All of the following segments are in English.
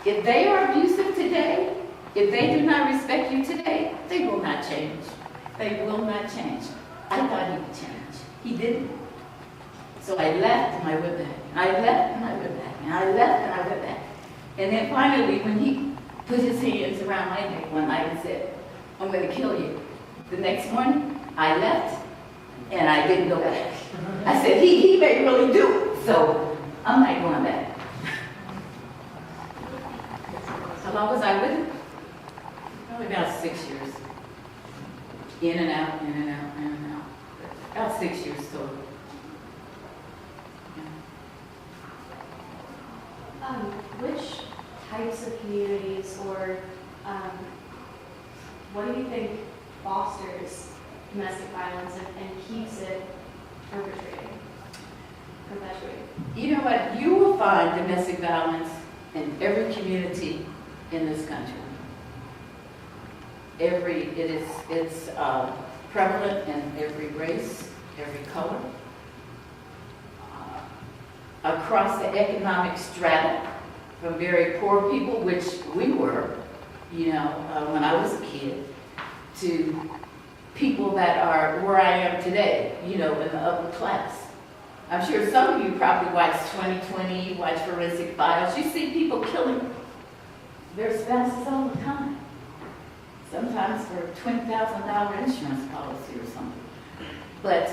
If they are abusive today, if they do not respect you today, they will not change. They will not change. I thought he would change. He didn't. So I left and I went back. I left and I went back. And I left and I went back. And then finally, when he put his hands around my neck one night and said, I'm going to kill you. The next morning, I left and I didn't go back. I said, he may really do it. So I'm not going back. How long was I with him? Probably about 6 years. In and out, in and out, in and out. About 6 years total. Which types of communities or what do you think fosters domestic violence and keeps it perpetuating? You know what? You will find domestic violence in every community in this country. It's prevalent in every race, every color, across the economic strata, from very poor people, which we were, when I was a kid, to people that are where I am today, in the upper class. I'm sure some of you probably watch 2020, watch Forensic Files. You see people killing their spouses all the time. Sometimes for a $20,000 insurance policy or something. But,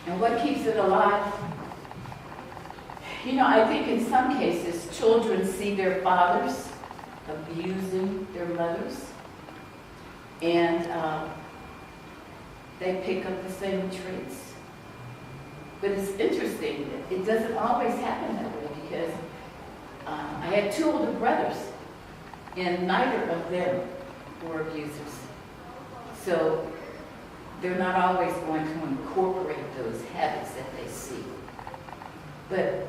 and what keeps it alive? I think in some cases, children see their fathers abusing their mothers, and they pick up the same traits. But it's interesting, it doesn't always happen that way, because I had 2 older brothers, and neither of them were abusers. So they're not always going to incorporate those habits that they see. But,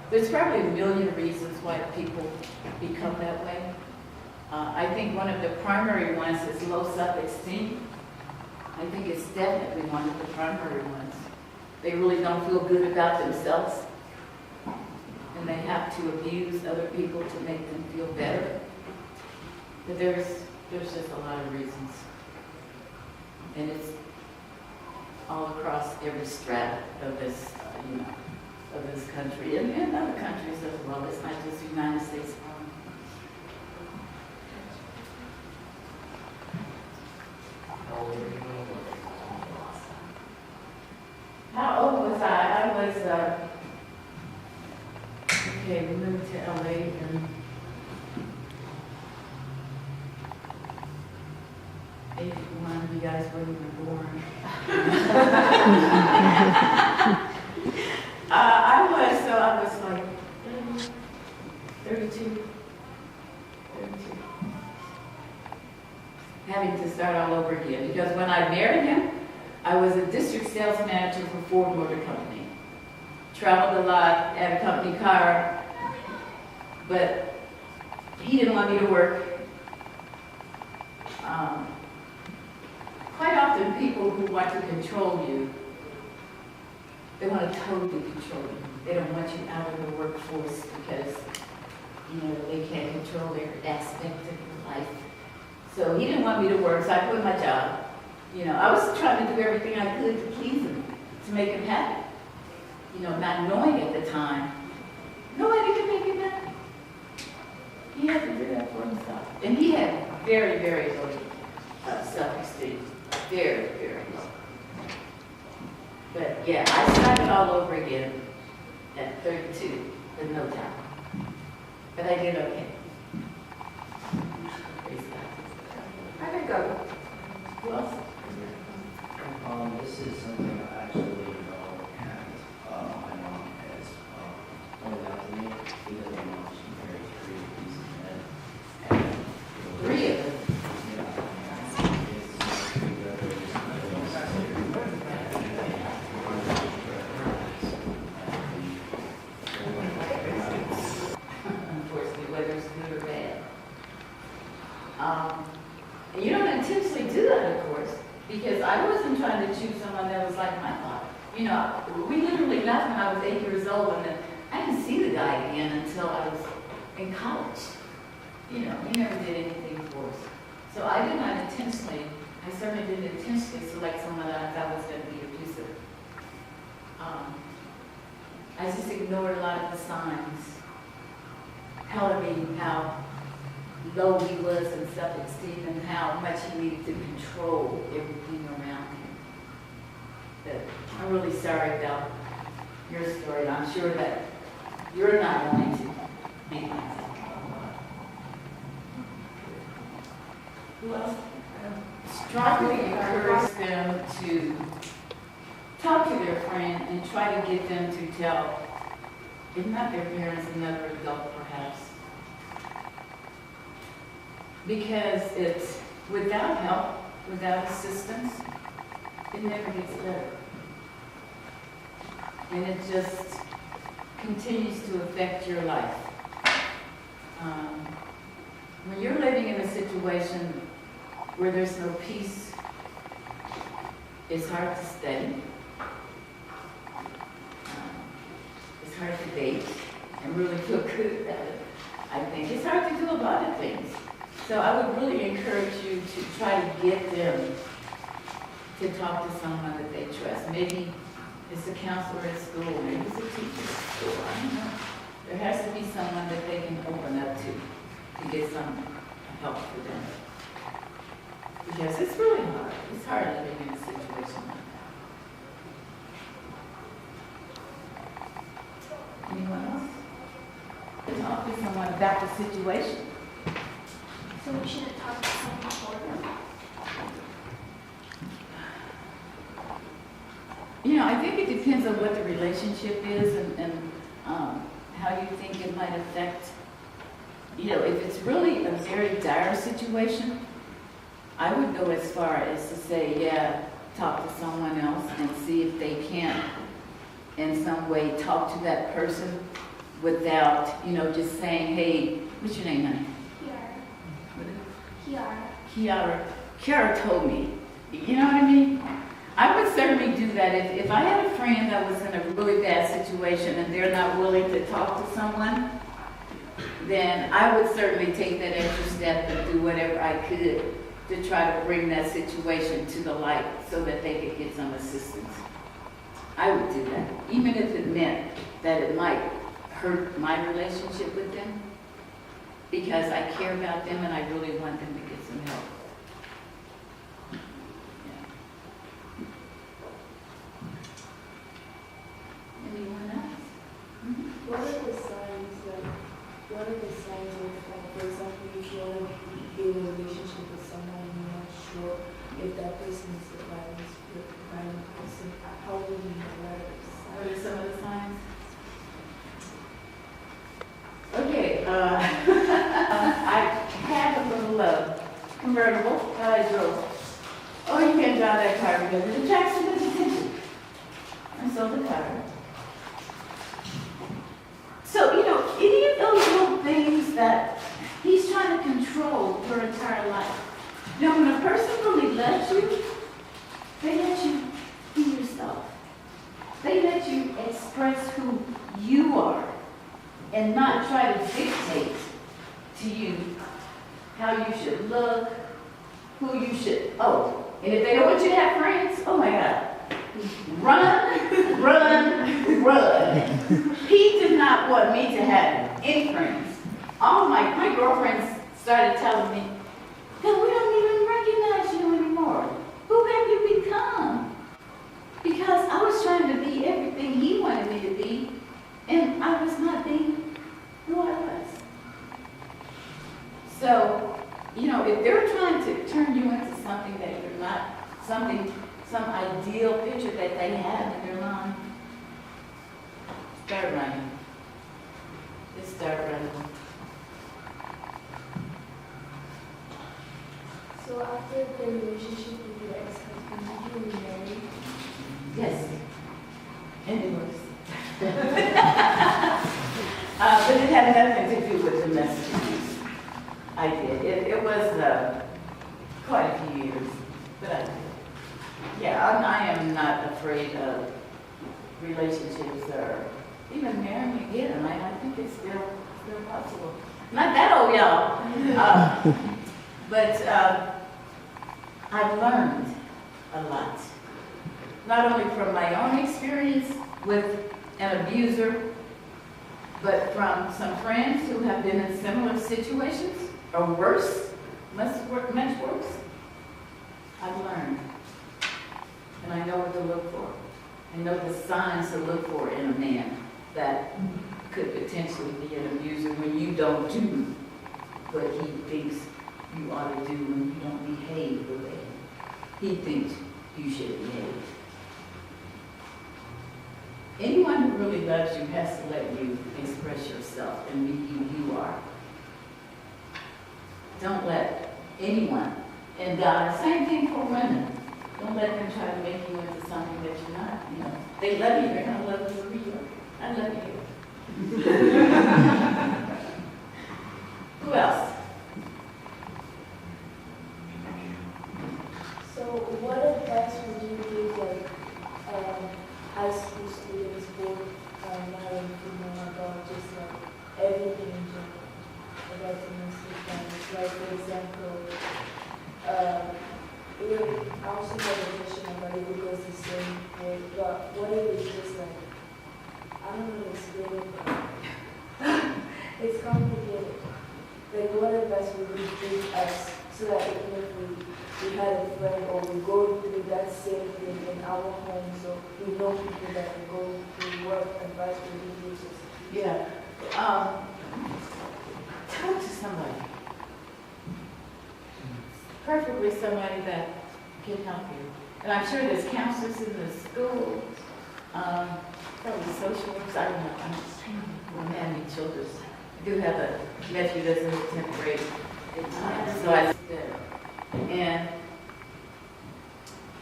there's probably a million reasons why people become that way. I think one of the primary ones is low self-esteem. I think it's definitely one of the primary ones. They really don't feel good about themselves, and they have to abuse other people to make them feel better. But there's just a lot of reasons. And it's all across every strata of this, of this country, and other countries as well. It's not just the United States. How old was I? I was, we moved to LA in 81. You guys weren't even born. I was like 32. Having to start all over again, because when I married him, I was a district sales manager for Ford Motor Company. Traveled a lot, had a company car, but he didn't want me to work. Quite often people who want to control you, they want to totally control you. They don't want you out of the workforce because, they can't control every aspect of your life. So he didn't want me to work, so I quit my job. I was trying to do everything I could to please him, to make him happy. Not knowing at the time, nobody could make him happy. He had to do that for himself. And he had very, very low self-esteem. Very, very low. But yeah, I started all over again at 32 in no time. But I did okay. Praise God. I could go. Who else? This is something I actually know, and my mom has pointed out to me because my mom, she married 3 pieces of men. And, 3 of them. Unfortunately, whether it's good or bad. And you don't intentionally do that, of course, because I wasn't trying to choose someone that was like my father. We literally left when I was 8 years old, and I didn't see the guy again until I was in college. You know, he never did anything for us. So I did not intentionally, I certainly didn't intentionally select someone that I thought was going to be abusive. I just ignored a lot of the signs, telling me how low he was in self-esteem and how much he needed to control everything around him. But I'm really sorry about your story, and I'm sure that you're not going to be like that. Who else? Strongly encourage them to talk to their friend and try to get them to tell, if not their parents, another adult perhaps. Because it's without help, without assistance, it never gets better. And it just continues to affect your life. When you're living in a situation where there's no peace, it's hard to stay. It's hard to date and really feel good about it. I think it's hard to do a lot of things. So I would really encourage you to try to get them to talk to someone that they trust. Maybe it's a counselor at school, maybe it's a teacher at school, I don't know. There has to be someone that they can open up to get some help for them. Because it's really hard. It's hard living in a situation like that. Anyone else? Talk to someone about the situation. So we shouldn't talk to someone for them. You know, I think it depends on what the relationship is and how you think it might affect. You know, if it's really a very dire situation, I would go as far as to say, yeah, talk to someone else and see if they can in some way talk to that person without, you know, just saying, hey, what's your name, honey? Kiara. Kiara told me. You know what I mean? I would certainly do that if I had a friend that was in a really bad situation and they're not willing to talk to someone, then I would certainly take that extra step and do whatever I could to try to bring that situation to the light so that they could get some assistance. I would do that, even if it meant that it might hurt my relationship with them, because I care about them and I really want them to get some help. Yeah. Anyone else? What are the signs of, for example, if you want to be in a relationship with someone and you're not sure if that person is the violent person, how will you know what are the signs? What are some of the signs? Okay, I had a little convertible that I drove. Oh, you can't drive that car because it attracts too much attention. I sold the car. So, you know, any of those little things that he's trying to control your entire life. Now, when a person really loves you, they let you be yourself. They let you express who you are and not try to dictate to you how you should look, who you should, and if they don't want you to have friends, oh my God, run. He did not want me to have any friends. All my girlfriends started telling me, "God, we don't even recognize you anymore. Who have you become?" Because I was trying to be everything he wanted me to be, and I was not being who I was. So, you know, if they're trying to turn you into something that you're not, some ideal picture that they have in their mind, start running. Just start running. So after the relationship with your ex-husband, did you remarry? Yes. And divorce. But it had nothing to do with domestic abuse. I did. It was quite a few years, but I did. Yeah, I am not afraid of relationships or even marrying again. I think it's still possible. Not that old, y'all. But I've learned a lot. Not only from my own experience with an abuser, but from some friends who have been in similar situations, or worse, much worse. I've learned. And I know what to look for. I know the signs to look for in a man that could potentially be an abuser when you don't do what he thinks you ought to do, when you don't behave the way he thinks you should behave. Anyone who really loves you has to let you express yourself and be who you are. Don't let anyone, and same thing for women. Don't let them try to make you into something that you're not. You know, they love you, they're gonna love you for real. I love you. Who else? So what advice would you give like high school students who marrying female about just like everything in general about domestic violence? Like for example, I also have a question about it because the same way, but what if it's just like, I don't know how to explain it, but it's complicated. Like what advice would you give us so that even if we had a friend or we go through that same thing in our home, so we know people that we go through, what advice would you give us? Yeah. Talk to somebody. Preferably somebody that can help you. And I'm sure there's counselors in the school, probably social workers, I don't know. I don't have any children. I do have a nephew that's in the 10th grade. So I and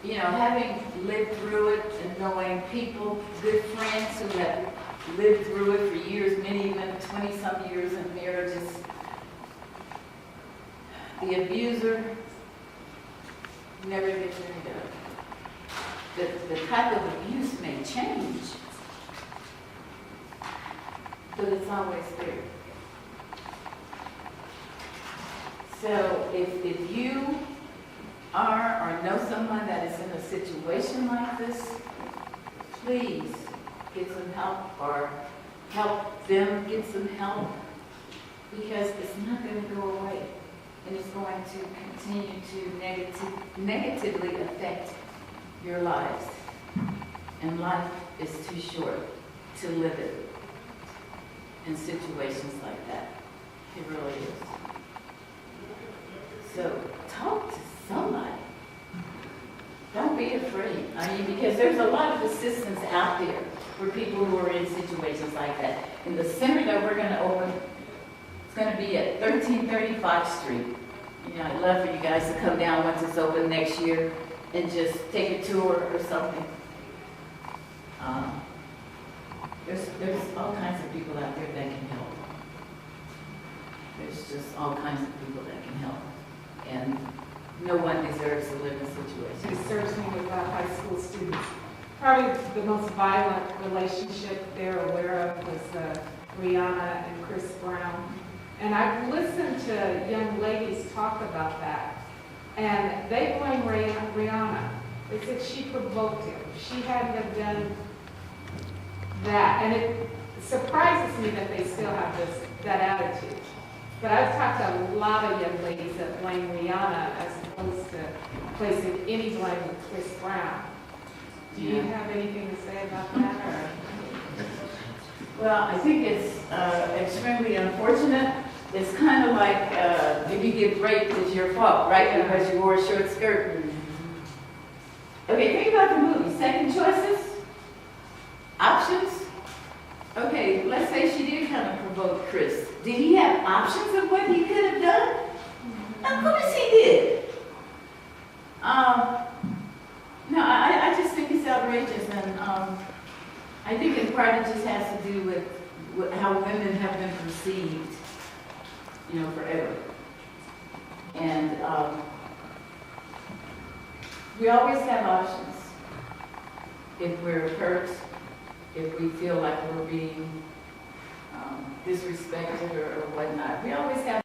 you know, having lived through it and knowing people, good friends who have lived through it for years, many even 20-some years in marriages, the abuser never gets rid of. The type of abuse may change, but it's always there. So if you are or know someone that is in a situation like this, please get some help or help them get some help, because it's not going to go away. And it's going to continue to negatively affect your lives. And life is too short to live it in situations like that. It really is. So talk to somebody. Don't be afraid. I mean, because there's a lot of assistance out there for people who are in situations like that. In the center that we're going to open, it's going to be at 1335 Street. You know, I'd love for you guys to come down once it's open next year and just take a tour or something. There's all kinds of people out there that can help. There's just all kinds of people that can help. And no one deserves to live in a situation. Researching with high school students. Probably the most violent relationship they're aware of was Rihanna and Chris Brown. And I've listened to young ladies talk about that. And they blame Rihanna. They said she provoked him. She hadn't have done that. And it surprises me that they still have that attitude. But I've talked to a lot of young ladies that blame Rihanna as opposed to placing any blame with Chris Brown. Do you have anything to say about that? Or? Well, I think it's extremely unfortunate. It's kind of like if you get raped, it's your fault, right? Because you wore a short skirt. Okay, think about the movie. Second choices? Options? Okay, let's say she did kind of provoke Chris. Did he have options of what he could have done? Of course he did. No, I just think it's outrageous, and I think in part it just has to do with how women have been perceived, you know, forever. And we always have options if we're hurt, if we feel like we're being disrespected or whatnot. We always have